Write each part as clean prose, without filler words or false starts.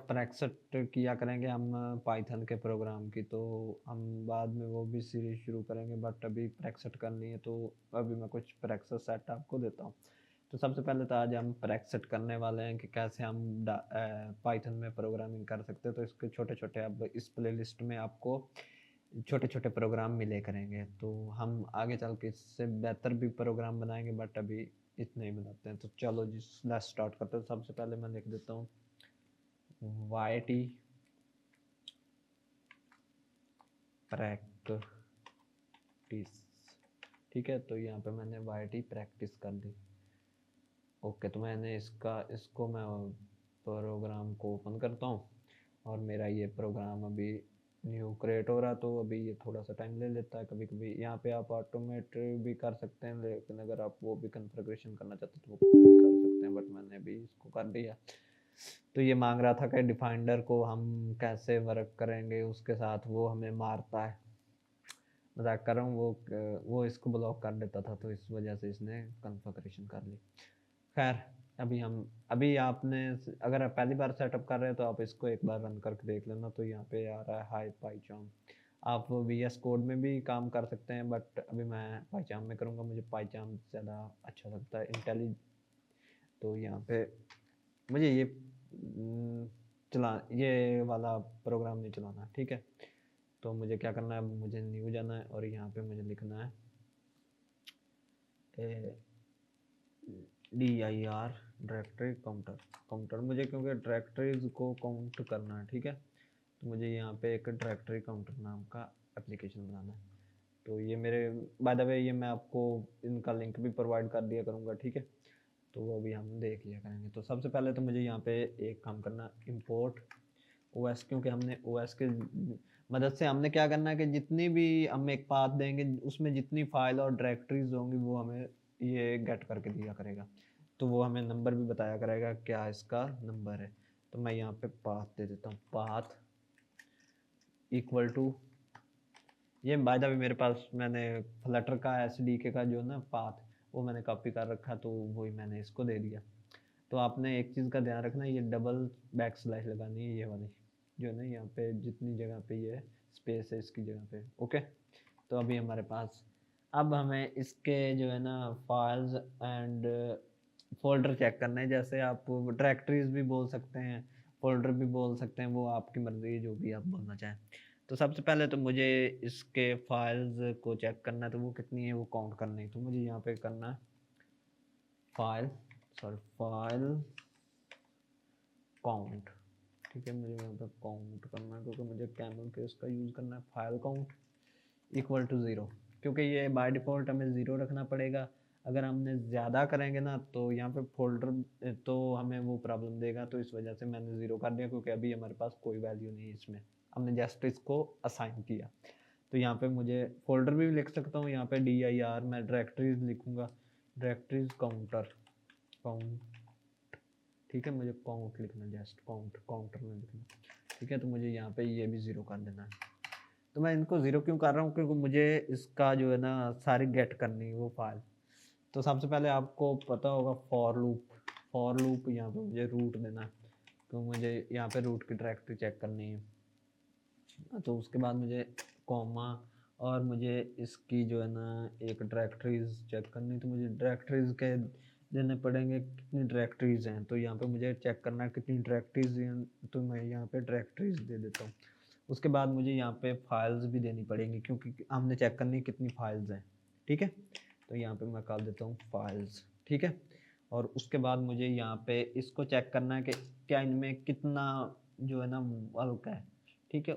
Practice किया करेंगे हम पाइथन के प्रोग्राम की, तो हम बाद में वो भी सीरीज शुरू करेंगे, बट अभी प्रैक्टिस करनी है तो अभी मैं कुछ प्रैक्टिस सेट आपको देता हूँ। तो सबसे पहले तो आज हम प्रैक्टिस करने वाले हैं कि कैसे हम पाइथन में प्रोग्रामिंग कर सकते हैं। तो इसके छोटे छोटे अब इस प्लेलिस्ट में आपको छोटे छोटे प्रोग्राम मिले करेंगे, तो हम आगे चल के इससे बेहतर भी प्रोग्राम बनाएंगे, बट अभी इतने ही बनाते हैं। तो चलो जी लेट्स स्टार्ट करते हैं। सबसे पहले मैं लिख देता हूँ YT प्रैक्टिस। ठीक है, तो यहाँ पे मैंने YT प्रैक्टिस कर दी। ओके, तो मैंने इसको मैं प्रोग्राम को ओपन करता हूँ और मेरा ये प्रोग्राम अभी न्यू क्रिएट हो रहा, तो अभी ये थोड़ा सा टाइम ले लेता है कभी कभी। यहाँ पे आप ऑटोमेट भी कर सकते हैं, लेकिन अगर आप वो भी कन्फिग्रेशन करना चाहते हैं तो वो भी कर सकते हैं, बट मैंने अभी इसको कर दिया। तो ये मांग रहा था कि डिफाइंडर को हम कैसे वर्क करेंगे उसके साथ, वो हमें मारता है। मजाक कर रहा हूँ, वो इसको ब्लॉक कर देता था, तो इस वजह से इसने कन्फिग्रेशन कर ली। खैर, अभी आपने अगर आप पहली बार सेटअप कर रहे हैं तो आप इसको एक बार रन करके देख लेना। तो यहाँ पे आ रहा है हाई पाईचार्म। आप VS कोड में भी काम कर सकते हैं, बट अभी मैं पाईचार्म में करूँगा, मुझे पाईचार्म ज़्यादा अच्छा लगता है इंटेली। तो यहाँ पे मुझे ये वाला प्रोग्राम नहीं चलाना, ठीक है। तो मुझे क्या करना है, मुझे न्यू जाना है और यहाँ पे मुझे लिखना है dir डायरेक्टरी काउंटर मुझे, क्योंकि डायरेक्टरीज को काउंट करना है, ठीक है। तो मुझे यहाँ पे एक डायरेक्टरी काउंटर नाम का एप्लीकेशन बनाना है। तो ये मेरे बाय द वे ये मैं आपको इनका लिंक भी प्रोवाइड कर दिया करूँगा, ठीक है। तो वो भी हम देख लिया करेंगे। तो सबसे पहले तो मुझे यहाँ पे एक काम करना, इम्पोर्ट OS, क्योंकि हमने OS के मदद से हमने क्या करना है कि जितनी भी हम एक पाथ देंगे उसमें जितनी फाइल और डायरेक्टरीज होंगी वो हमें ये गेट करके दिया करेगा। तो वो हमें नंबर भी बताया करेगा क्या इसका नंबर है। तो मैं यहाँ पे पाथ दे देता हूँ, पाथ इक्वल टू, ये बाय द वे मेरे पास मैंने फ्लटर का SDK का जो ना पाथ वो मैंने कॉपी कर रखा, तो वही मैंने इसको दे दिया। तो आपने एक चीज़ का ध्यान रखना, ये डबल बैकस्लैश लगानी है, ये वाली जो है ना, यहाँ पे जितनी जगह पे ये स्पेस है इसकी जगह पे। ओके, तो अभी हमारे पास, अब हमें इसके जो है ना फाइल्स एंड फोल्डर चेक करना है। जैसे आप डायरेक्टरीज भी बोल सकते हैं, फोल्डर भी बोल सकते हैं, वो आपकी मर्जी है, जो भी आप बोलना चाहें। तो सबसे पहले तो मुझे इसके फाइल्स को चेक करना है, तो वो कितनी है वो काउंट करनी है। तो मुझे यहाँ पे करना है फाइल काउंट, ठीक है। मुझे यहाँ पे काउंट करना है क्योंकि मुझे कैमल केस का यूज़ करना है। फाइल काउंट इक्वल टू 0, क्योंकि ये बाय डिफ़ॉल्ट हमें 0 रखना पड़ेगा। अगर हमने ज़्यादा करेंगे ना तो यहाँ पे फोल्डर तो हमें वो प्रॉब्लम देगा, तो इस वजह से मैंने 0 कर दिया, क्योंकि अभी हमारे पास कोई वैल्यू नहीं है इसमें, हमने जस्ट इसको असाइन किया। तो यहाँ पे मुझे फोल्डर भी लिख सकता हूँ, यहाँ पे dir मैं डायरेक्टरीज लिखूँगा, डायरेक्टरीज काउंट, ठीक है। मुझे काउंट लिखना, जस्ट काउंटर में लिखना, ठीक है। तो मुझे यहाँ पे ये भी 0 कर देना है। तो मैं इनको 0 क्यों कर रहा हूँ, क्योंकि मुझे इसका जो है ना सारी गेट करनी है वो फाइल। तो सबसे पहले आपको पता होगा फॉर लूप यहाँ पे मुझे रूट देना है, तो मुझे यहाँ पे रूट की डायरेक्टरी चेक करनी है। तो उसके बाद मुझे कॉमा और मुझे इसकी जो है ना एक डायरेक्टरीज चेक करनी, तो मुझे डायरेक्टरीज के देने पड़ेंगे, कितनी डायरेक्टरीज हैं। तो यहाँ पे मुझे चेक करना है कितनी डायरेक्टरीज हैं, तो मैं यहाँ पे डायरेक्टरीज दे देता हूँ। उसके बाद मुझे यहाँ पे फाइल्स भी देनी पड़ेंगी, क्योंकि हमने चेक करनी है कितनी फाइल्स हैं, ठीक है। तो यहाँ पे मैं कर देता हूँ फाइल्स, ठीक है। और उसके बाद मुझे यहाँ पे इसको चेक करना है कि क्या इनमें कितना जो है ना वल्क है, ठीक है।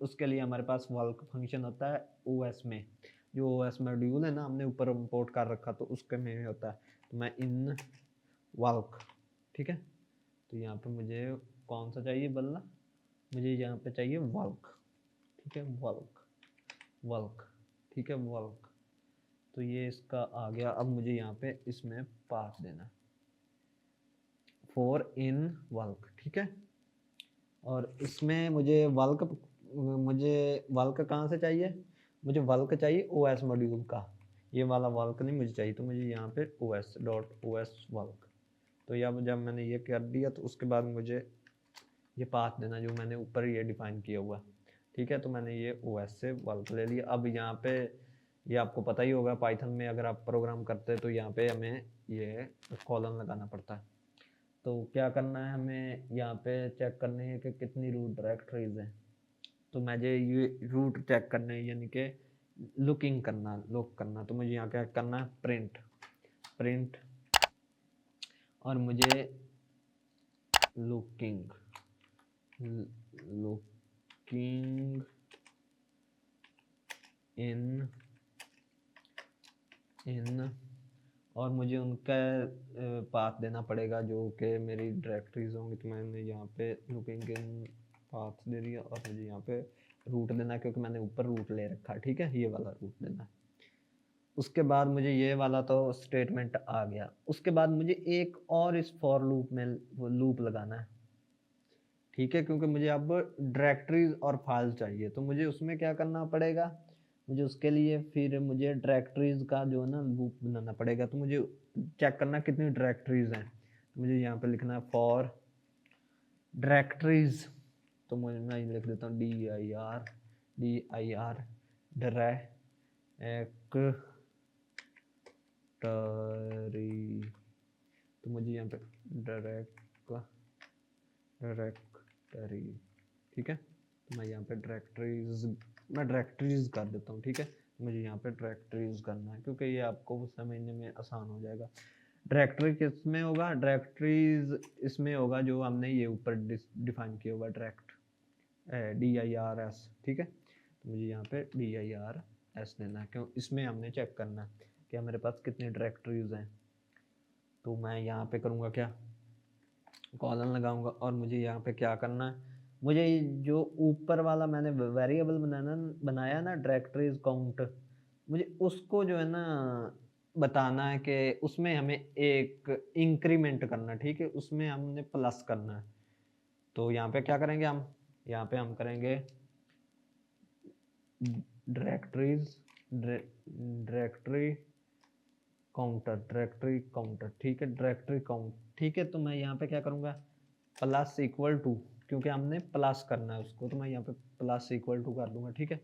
उसके लिए हमारे पास वल्क फंक्शन होता है OS में, जो OS मॉड्यूल है ना हमने ऊपर इंपोर्ट कर रखा, तो उसके में होता है। तो मैं इन वल्क, ठीक है। तो यहाँ पे मुझे कौन सा चाहिए बल्ला, मुझे यहाँ पे चाहिए वल्क, ठीक है। वल्क, ठीक है, वल्क। तो ये इसका आ गया। अब मुझे यहाँ पे इसमें पास देना, फॉर इन वल्क, ठीक है। और इसमें मुझे वल्क कहाँ से चाहिए, मुझे वल्क चाहिए OS मॉड्यूल का, ये वाला वल्क नहीं मुझे चाहिए। तो मुझे यहाँ पे OS.os वल्क, तो जब मैंने ये कर दिया तो उसके बाद मुझे ये पाथ देना जो मैंने ऊपर ये डिफाइन किया हुआ, ठीक है। तो मैंने ये OS से वाल्व ले लिया। अब यहाँ पे ये आपको पता ही होगा, पाइथन में अगर आप प्रोग्राम करते हैं तो यहाँ पे हमें ये कॉलन लगाना पड़ता है। तो क्या करना है, हमें यहाँ पे चेक करनी है कि कितनी रूट डायरेक्टरीज हैं। तो मुझे ये रूट चेक करना है, यानी कि लुक करना। तो मुझे यहाँ क्या करना है, प्रिंट और मुझे लुकिंग इन और मुझे उनका पाथ देना पड़ेगा जो कि मेरी डायरेक्टरीज होंगी। तो मैंने यहाँ पे लुकिंग इन पाथ दे दिया और मुझे यहाँ पे रूट देना है क्योंकि मैंने ऊपर रूट ले रखा है, ठीक है, ये वाला रूट देना है। उसके बाद मुझे ये वाला तो स्टेटमेंट आ गया। उसके बाद मुझे एक और इस फॉर लूप में लूप लगाना है, ठीक है, क्योंकि मुझे अब डायरेक्टरीज और फाइल चाहिए। तो मुझे उसमें क्या करना पड़ेगा, मुझे उसके लिए फिर मुझे डायरेक्टरीज का जो है ना लूप बनाना पड़ेगा। तो मुझे चेक करना कितनी डायरेक्टरीज हैं। तो मुझे यहाँ पे लिखना है फॉर डायरेक्टरीज। तो मैं लिख देता हूँ DIR डायरेक्टरी। तो मुझे यहाँ पे डायरेक्टरी, ठीक है। तो मैं यहाँ पे डायरेक्टरीज कर देता हूँ, ठीक है। तो मुझे यहाँ पे डायरेक्टरीज करना है क्योंकि ये आपको समझने में आसान हो जाएगा। डायरेक्टरी किस में होगा, डायरेक्टरीज इसमें होगा जो हमने ये ऊपर डिफाइन किया होगा, DIRS, ठीक है। तो मुझे यहाँ पे DIRS देना है, क्यों, इसमें हमने चेक करना है कि मेरे पास कितनी डायरेक्टरीज हैं। तो मैं यहाँ पे करूँगा क्या, कॉलन लगाऊंगा और मुझे यहाँ पे क्या करना है, मुझे जो ऊपर वाला मैंने वेरिएबल बनाया ना डायरेक्टरीज काउंट, मुझे उसको जो है ना बताना है कि उसमें हमें एक इंक्रीमेंट करना है, ठीक है, उसमें हमने प्लस करना है। तो यहाँ पे क्या करेंगे हम, यहाँ पे हम करेंगे डायरेक्टरी काउंटर, ठीक है, डायरेक्टरी काउंट, ठीक है। तो मैं यहाँ पे क्या करूँगा, प्लस इक्वल टू, क्योंकि हमने प्लस करना है उसको, तो मैं यहाँ पे प्लस इक्वल टू कर दूंगा, ठीक है।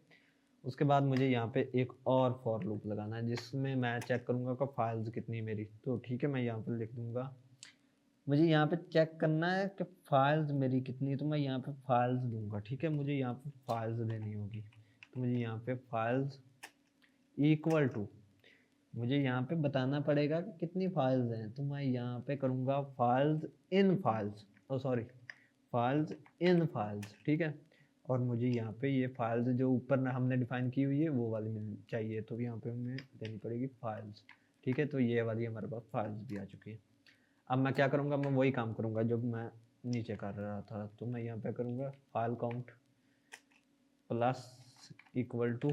उसके बाद मुझे यहाँ पे एक और फॉर लूप लगाना है जिसमें मैं चेक करूँगा कि फाइल्स कितनी मेरी। तो ठीक है, मैं यहाँ पे लिख दूंगा, मुझे यहाँ पे चेक करना है कि फाइल्स मेरी कितनी। तो मैं यहाँ पे फाइल्स दूंगा, ठीक है, मुझे यहाँ पे फाइल्स देनी होगी। तो मुझे यहाँ पे फाइल्स इक्वल टू, मुझे यहाँ पे बताना पड़ेगा कि कितनी फाइल्स हैं। तो मैं यहाँ पे करूँगा फाइल्स इन फाइल्स, ठीक है। और मुझे यहाँ पे ये फाइल्स जो ऊपर हमने डिफाइन की हुई है वो वाली मिल चाहिए। तो यहाँ पे हमें देनी पड़ेगी फाइल्स, ठीक है। तो ये वाली हमारे पास फाइल्स भी आ चुकी है। अब मैं क्या करूँगा, मैं वही काम करूँगा जो मैं नीचे कर रहा था। तो मैं यहाँ पे करूँगा file count plus equal to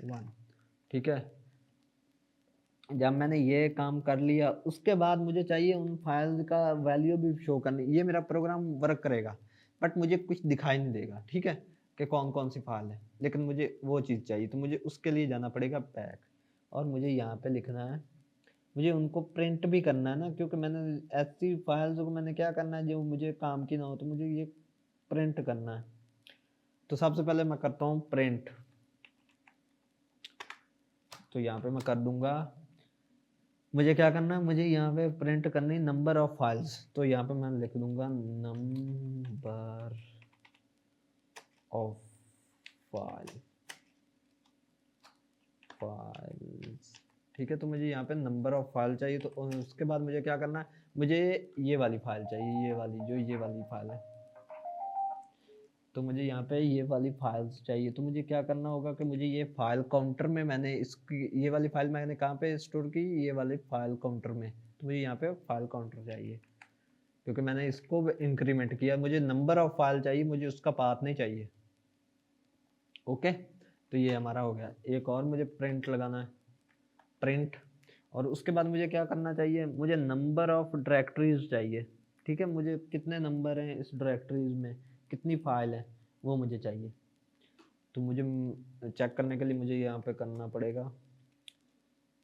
1, ठीक है। जब मैंने ये काम कर लिया उसके बाद मुझे चाहिए उन फाइल्स का वैल्यू भी शो करनी। ये मेरा प्रोग्राम वर्क करेगा बट मुझे कुछ दिखाई नहीं देगा, ठीक है, कि कौन कौन सी फाइल है, लेकिन मुझे वो चीज़ चाहिए। तो मुझे उसके लिए जाना पड़ेगा बैक और मुझे यहाँ पे लिखना है, मुझे उनको प्रिंट भी करना है ना, क्योंकि मैंने ऐसी फाइल्स को मैंने क्या करना है जो मुझे काम की ना हो, तो मुझे ये प्रिंट करना है। तो सबसे पहले मैं करता हूँ प्रिंट। तो यहाँ पे मैं कर दूंगा, मुझे क्या करना है, मुझे यहाँ पे प्रिंट करनी नंबर ऑफ फाइल्स। तो यहाँ पे मैं लिख दूंगा नंबर ऑफ फाइल्स, ठीक है। तो मुझे यहाँ पे नंबर ऑफ फाइल चाहिए। तो उसके बाद मुझे क्या करना है, मुझे ये वाली फाइल चाहिए, ये वाली फाइल है। तो मुझे यहाँ पे ये वाली फाइल्स चाहिए। तो मुझे क्या करना होगा कि मुझे ये फाइल काउंटर में मैंने इसकी ये वाली फाइल मैंने कहाँ पे स्टोर की, ये वाली फाइल काउंटर में। तो मुझे यहाँ पे फाइल काउंटर चाहिए क्योंकि मैंने इसको इंक्रीमेंट किया। मुझे नंबर ऑफ फाइल चाहिए, मुझे उसका पाथ नहीं चाहिए। ओके, तो ये हमारा हो गया। एक और मुझे प्रिंट लगाना है, प्रिंट। और उसके बाद मुझे क्या करना चाहिए, मुझे नंबर ऑफ डायरेक्टरीज चाहिए, ठीक है। मुझे कितने नंबर हैं इस डायरेक्टरीज में, कितनी फाइल है वो मुझे चाहिए। तो मुझे चेक करने के लिए मुझे यहाँ पे करना पड़ेगा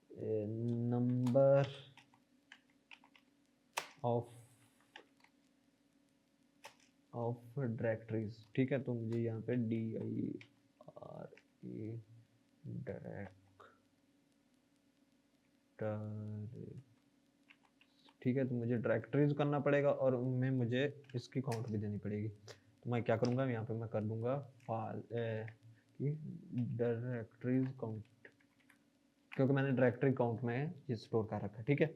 नंबर ऑफ ऑफ डायरेक्टरीज, ठीक है। तो मुझे यहाँ पे DIRE डायरेक्टर, ठीक है। तो मुझे डायरेक्टरीज करना पड़ेगा और उनमें मुझे इसकी काउंट भी देनी पड़ेगी। तो मैं क्या करूँगा, यहाँ पे मैं कर दूँगा फाइल की डायरेक्टरीज काउंट, क्योंकि मैंने डायरेक्टरी काउंट में ये स्टोर कर रखा है, ठीक है।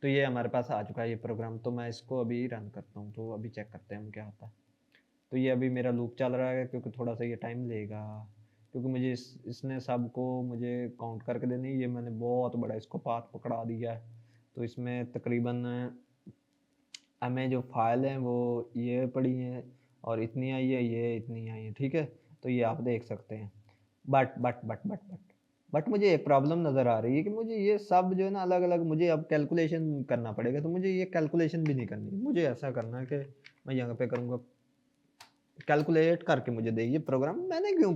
तो ये हमारे पास आ चुका है ये प्रोग्राम। तो मैं इसको अभी रन करता हूँ, तो अभी चेक करते हैं हम क्या आता है। तो ये अभी मेरा लूप चल रहा है, क्योंकि थोड़ा सा ये टाइम लेगा, क्योंकि मुझे इसने सबको मुझे काउंट करके देनी। ये मैंने बहुत बड़ा इसको पाथ पकड़ा दिया है। तो इसमें तकरीबन हमें जो फाइल है वो ये पड़ी है और इतनी आई है, ये इतनी आई है, ठीक है। तो ये आप देख सकते हैं। बट मुझे एक प्रॉब्लम नज़र आ रही है कि मुझे ये सब जो है ना अलग अलग मुझे अब कैलकुलेशन करना पड़ेगा। तो मुझे ये कैलकुलेशन भी नहीं करनी, मुझे ऐसा करना है कि मैं यहाँ पे करूँगा कैलकुलेट करके मुझे दे ये प्रोग्राम। मैंने क्यों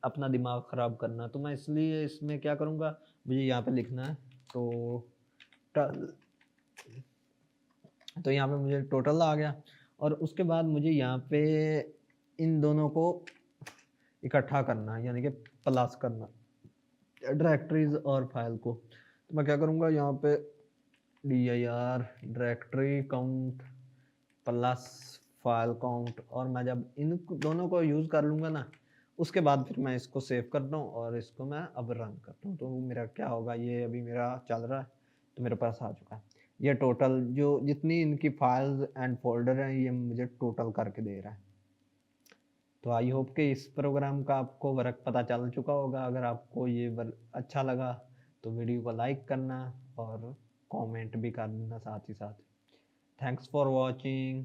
अपना दिमाग ख़राब करना। तो मैं इसलिए इसमें क्या करूँगा, मुझे यहाँ पे लिखना है टोटल। तो यहाँ पे मुझे टोटल आ गया और उसके बाद मुझे यहाँ पे इन दोनों को इकट्ठा करना है, यानी कि प्लस करना डायरेक्टरीज और फाइल को। तो मैं क्या करूँगा, यहाँ पे DIR directory count plus file count, और मैं जब इन दोनों को यूज़ कर लूँगा ना, उसके बाद फिर मैं इसको सेव करता हूँ और इसको मैं अब रन करता हूँ। तो मेरा क्या होगा, ये अभी मेरा चल रहा है, तो मेरे पास आ चुका है ये टोटल। जो जितनी इनकी फाइल्स एंड फोल्डर हैं ये मुझे टोटल करके दे रहा है। तो आई होप कि इस प्रोग्राम का आपको वर्क पता चल चुका होगा। अगर आपको ये अच्छा लगा तो वीडियो को लाइक करना और कमेंट भी करना साथ ही साथ। Thanks for watching.